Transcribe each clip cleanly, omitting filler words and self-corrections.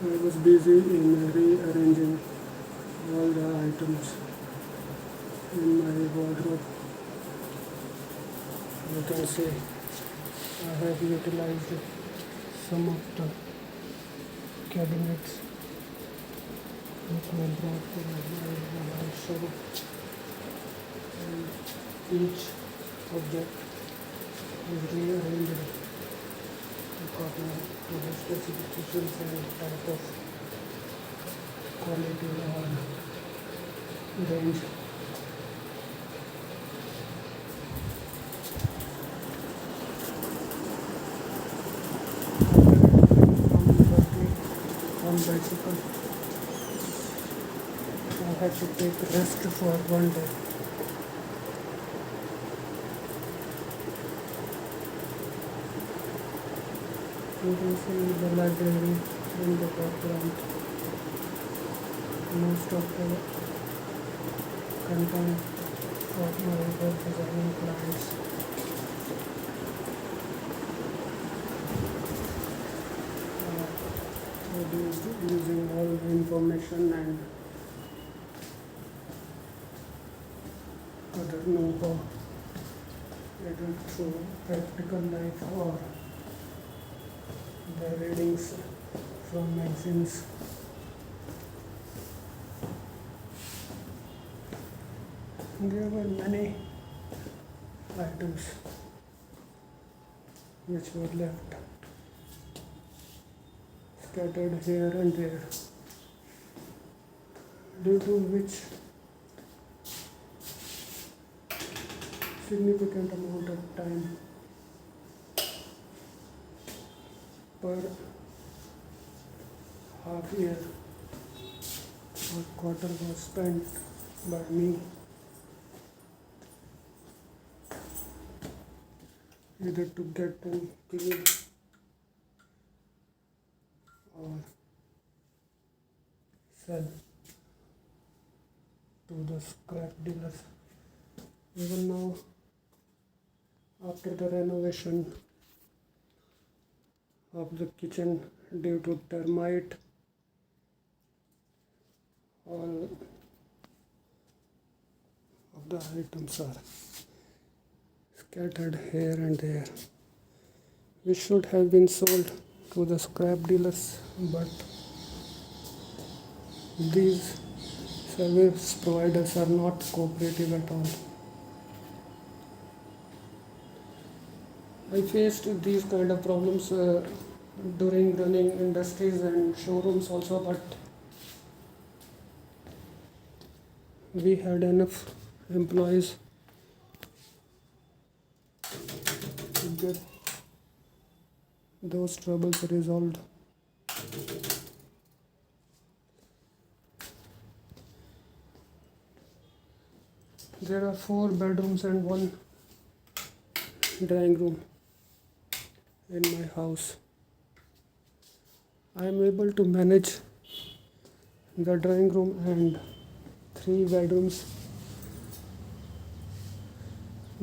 I was busy in rearranging all the items in my wardrobe. You can see I have utilized some of the cabinets which were brought to my show, and each object is rearranged according to the specifications and type of quality or range. On bicycle, I had to take rest for one day. You can see the library in the background. Most of the content of my web designing clients produced using all the information and other know-how either through practical life or the readings from magazines. There were many items which were left scattered here and there, due to which significant amount of time per half year or quarter was spent by me either to get them clean or sell to the scrap dealers. Even now, after the renovation of the kitchen due to termite, all of the items are scattered here and there, which should have been sold to the scrap dealers, but these service providers are not cooperative at all. I faced these kind of problems during running industries and showrooms also, but we had enough employees to get those troubles resolved. There are 4 bedrooms and 1 drawing room in my house. I am able to manage the drawing room and 3 bedrooms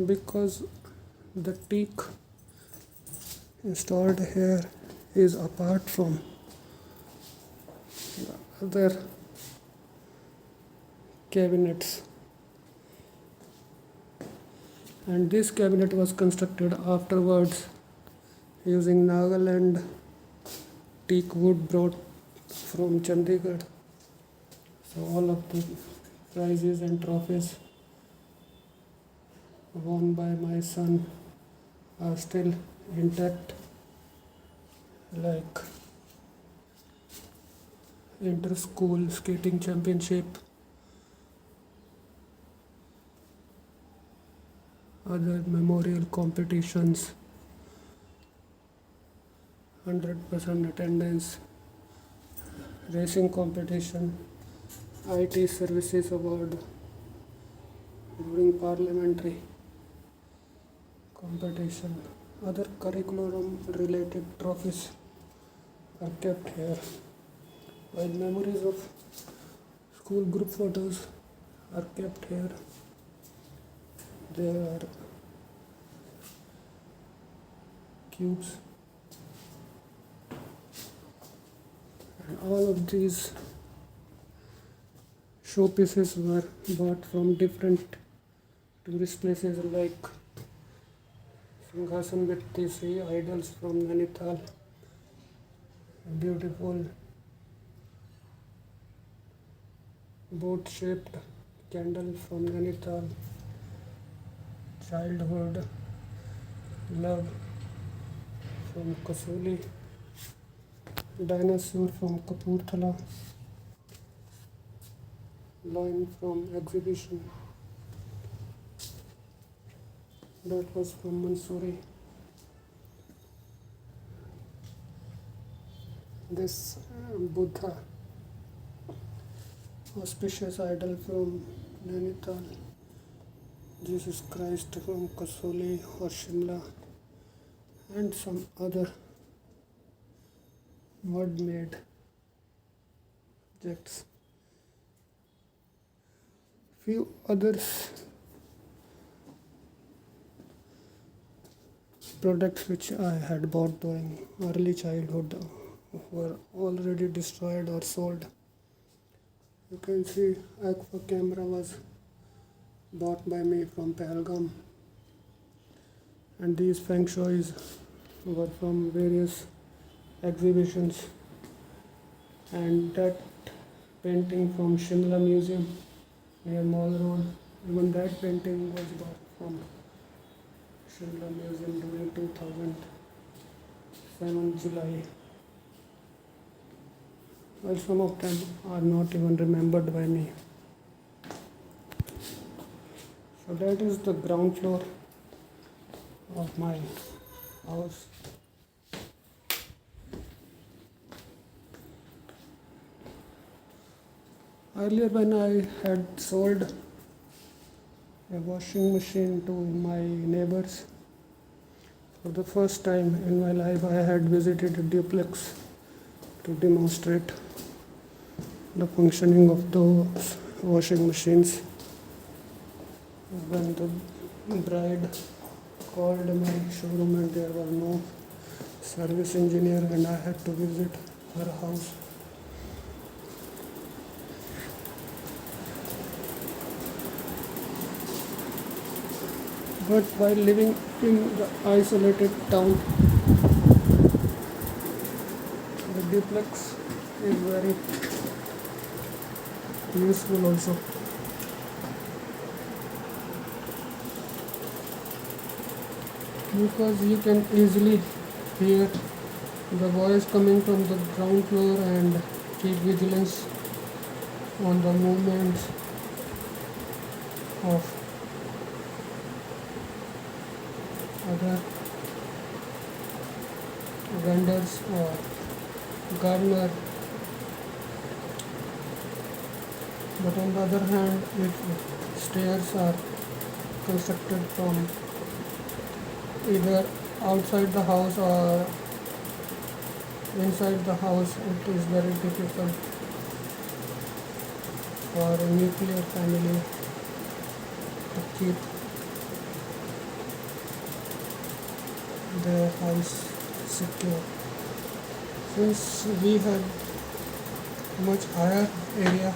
because the teak installed here is apart from the other cabinets, and this cabinet was constructed afterwards using Nagaland teak wood brought from Chandigarh. So all of the prizes and trophies won by my son are still intact, like inter-school skating championship, other memorial competitions, 100% attendance, racing competition, IT services award during parliamentary competition. Other curriculum related trophies are kept here, while memories of school group photos are kept here. There are cubes and all of these showpieces were bought from different tourist places like Singhasan with the sea idols from Nainital, a beautiful boat shaped candle from Nainital, childhood love from Kasoli, dinosaur from Kapurthala, loin from exhibition that was from Mansouri. This Buddha auspicious idol from Nainital, Jesus Christ from Kasoli or Shimla, and some other mud made objects. Few others products which I had bought during early childhood were already destroyed or sold. You can see Aqua camera was bought by me from Pahalgam, and these feng shuis were from various exhibitions, and that painting from Shimla Museum near Mall Road, even that painting was bought from Shimla Museum during 2007 July. Well, some of them are not even remembered by me. So that is the ground floor of my house. Earlier, when I had sold a washing machine to my neighbors, for the first time in my life I had visited a duplex to demonstrate the functioning of those washing machines. When the bride called my showroom and there was no service engineer and I had to visit her house. But while living in the isolated town, the duplex is very useful also. Because you can easily hear the voice coming from the ground floor and keep vigilance on the movements of other vendors or gardener. But on the other hand, if stairs are constructed from either outside the house or inside the house, it is very difficult for a nuclear family to keep their house secure. Since we had much higher area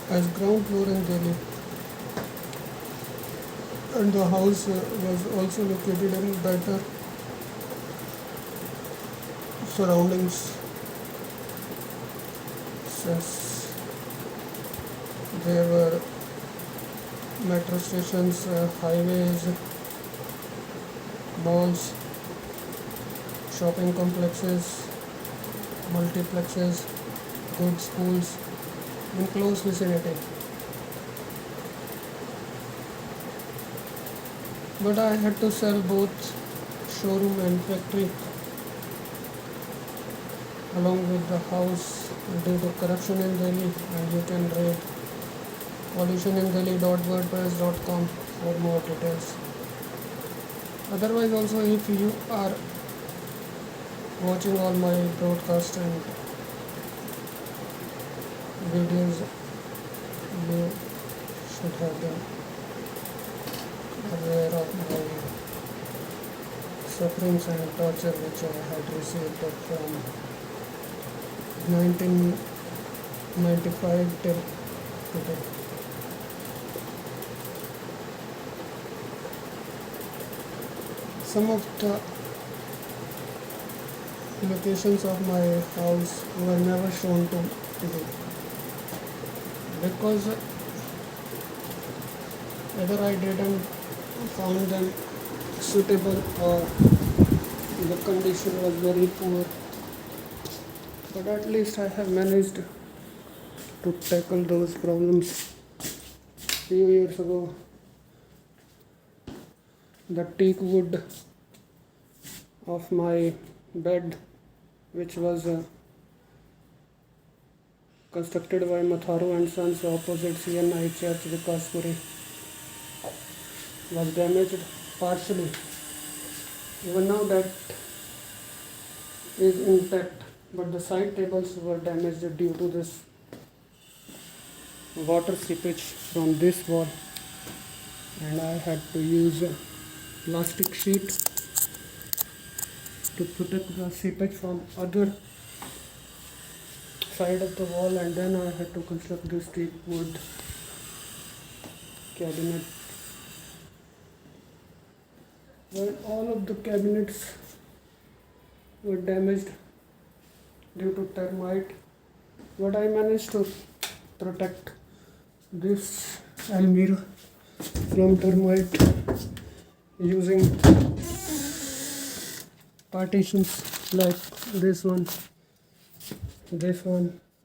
as ground floor in Delhi, and the house was also located in better surroundings, since there were metro stations, highways, malls, shopping complexes, multiplexes, good schools in close vicinity. But I had to sell both showroom and factory along with the house due to corruption in Delhi, and you can read pollutionindelhi.wordpress.com for more details. Otherwise also, if you are watching all my broadcasts and videos, you should have been aware of my sufferings and torture which I had received from 1995 till today. Some of the locations of my house were never shown to you because either I didn't found them suitable or the condition was very poor. But at least I have managed to tackle those problems. Few years ago, the teak wood of my bed, which was constructed by Matharu and Sons opposite CNI Church, Vikaspuri, was damaged partially. Even now that is intact, but the side tables were damaged due to this water seepage from this wall, and I had to use a plastic sheet to protect the seepage from other side of the wall, and then I had to construct this teak wood cabinet. When all of the cabinets were damaged due to termite, but I managed to protect this almirah from termite using partitions like this one,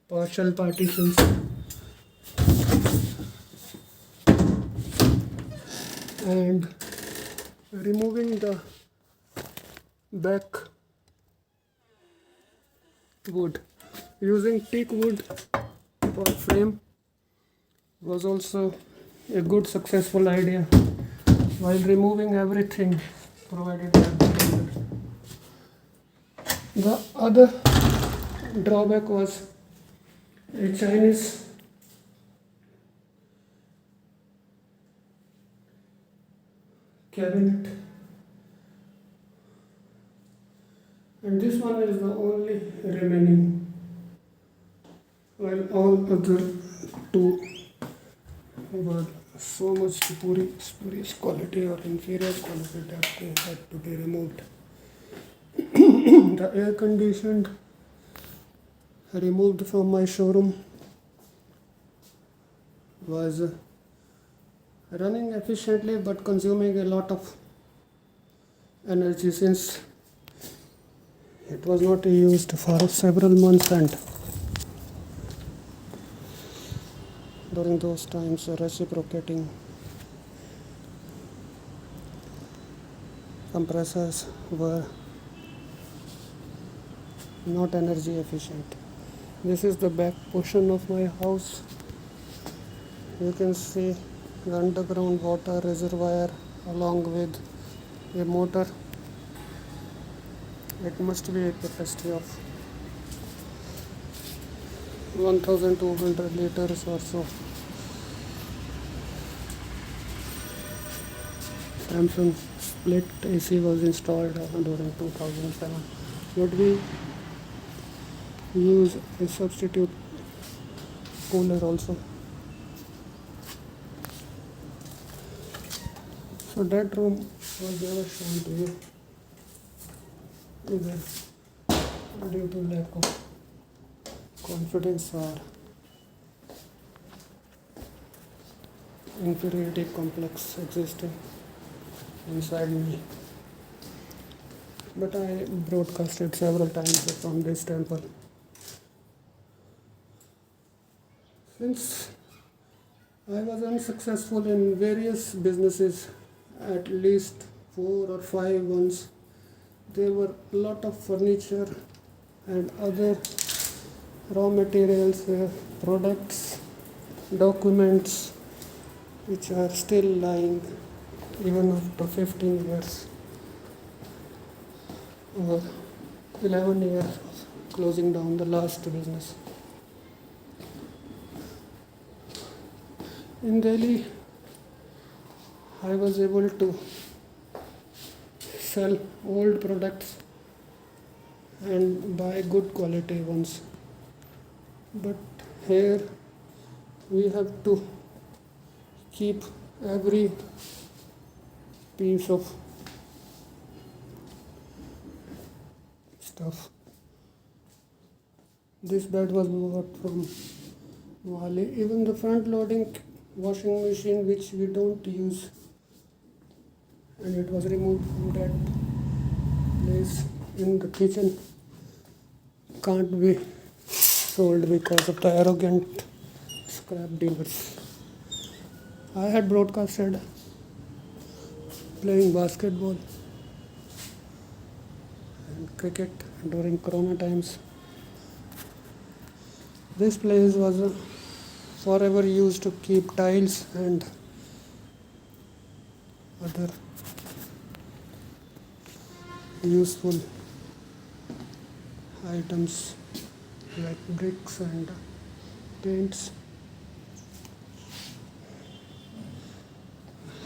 partial partitions, and removing the back wood using teak wood for frame was also a good successful idea, while removing everything provided by the builder. The other drawback was a Chinese cabinet, and this one is the only remaining, while all other two were so much spurious quality or inferior quality that they had to be removed. The air conditioned removed from my showroom was running efficiently but consuming a lot of energy since it was not used for several months, and during those times reciprocating compressors were not energy efficient. This is the back portion of my house. You can see the underground water reservoir along with a motor. It must be a capacity of 1200 liters or so. Samsung split AC was installed during 2007, but we use a substitute cooler also. So that room was never shown to you either due to lack of confidence or inferiority complex existing inside me. But I broadcasted several times from this temple. Since I was unsuccessful in various businesses, at least 4 or 5 ones, there were a lot of furniture and other raw materials, products, documents which are still lying even after 15 years or 11 years of closing down the last business. In Delhi, I was able to sell old products and buy good quality ones But here we have to keep every piece of stuff. This bed was bought from Mali. Even the front loading washing machine, which we don't use, and it was removed from that place in the kitchen, can't be sold because of the arrogant scrap dealers. I had broadcasted playing basketball and cricket during Corona times. This place was forever used to keep tiles and other useful items like bricks and paints.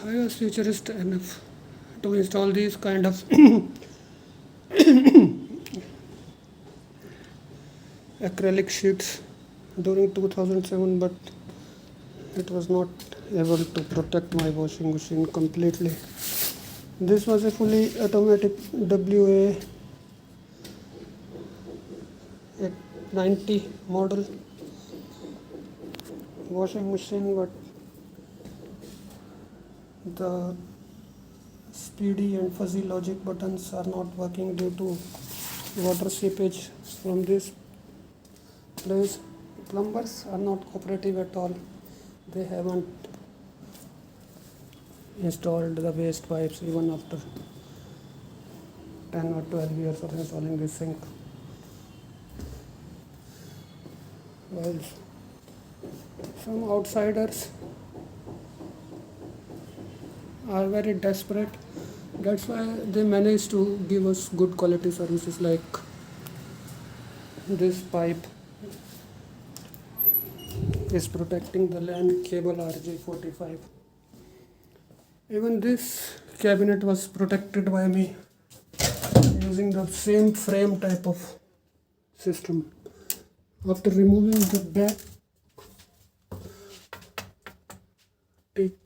I was futurist enough to install these kind of acrylic sheets during 2007, but it was not able to protect my washing machine completely. This was a fully automatic WA 90 model washing machine, but the speedy and fuzzy logic buttons are not working due to water seepage from this place. Plumbers are not cooperative at all. They haven't installed the waste pipes even after 10 or 12 years of installing this sink. Well, some outsiders are very desperate. That's why they manage to give us good quality services like this pipe is protecting the land cable RJ45. Even this cabinet was protected by me using the same frame type of system. After removing the back teak,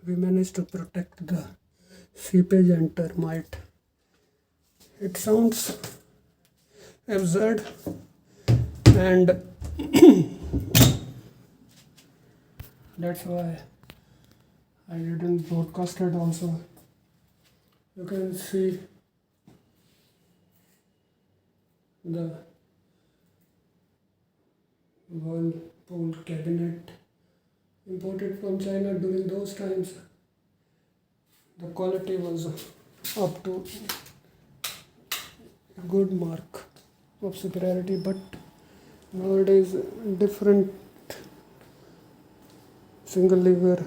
we managed to protect the seepage and termite. It sounds absurd, and that's why I didn't broadcast it also. You can see the whirlpool cabinet imported from China during those times. The quality was up to a good mark of superiority, but nowadays different single lever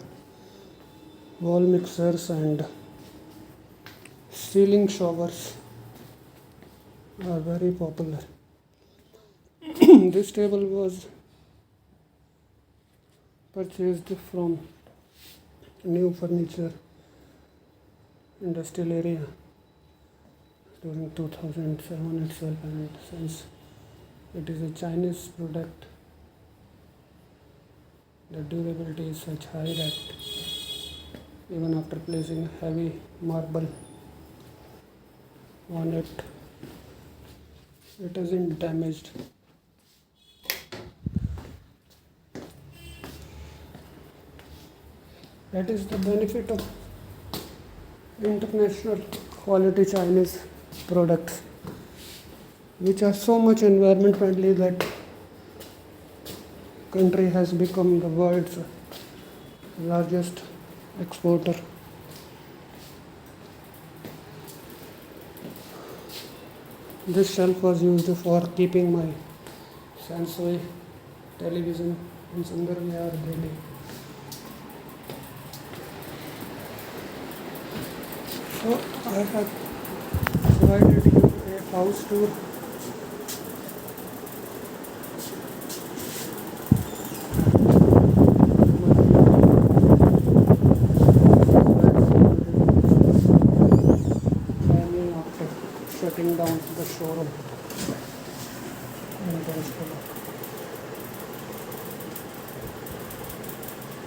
wall mixers and ceiling showers are very popular. This table was purchased from new furniture industrial area during 2007 itself, and since it is a Chinese product, the durability is such high that even after placing heavy marble on it, it isn't damaged. That is the benefit of international quality Chinese products, which are so much environment friendly that country has become the world's largest exporter. This shelf was used for keeping my Sansui television in Sundar Vihar, Delhi. So I have provided you a house tour. After shutting down the showroom. intentionally.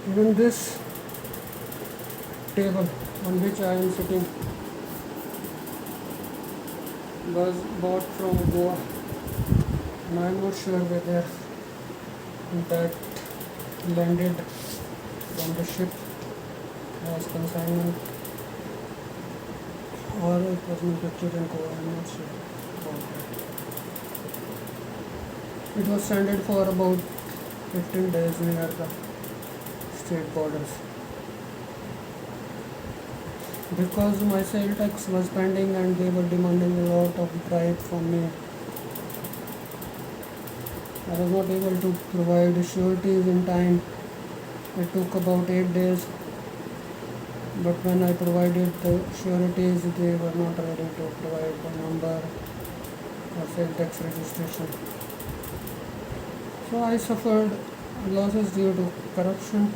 Even this table on which I am sitting was bought from Goa, and I am not sure whether that landed from the ship as consignment or it was manufactured in Goa. I am not sure about that. It was stranded for about 15 days near the state borders. Because my sale tax was pending and they were demanding a lot of bribe from me, I was not able to provide sureties in time. It took about 8 days, but when I provided the sureties, they were not ready to provide the number or sale tax registration. So I suffered losses due to corruption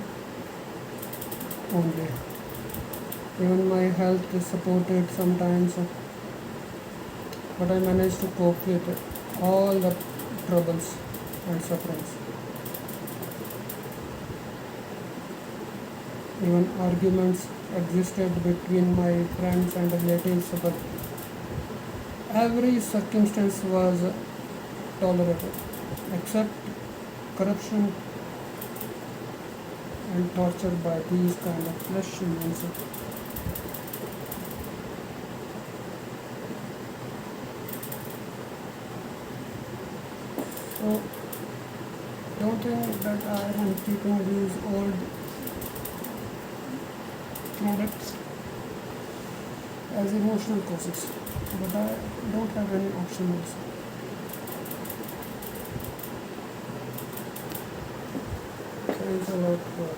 only. Even my health is supported sometimes, but I managed to cope with all the troubles and sufferings. Even arguments existed between my friends and relatives, but every circumstance was tolerable, except corruption and torture by these kind of flesh humans. So don't think that I am keeping these old products as emotional causes, but I don't have any option also. Thanks a lot for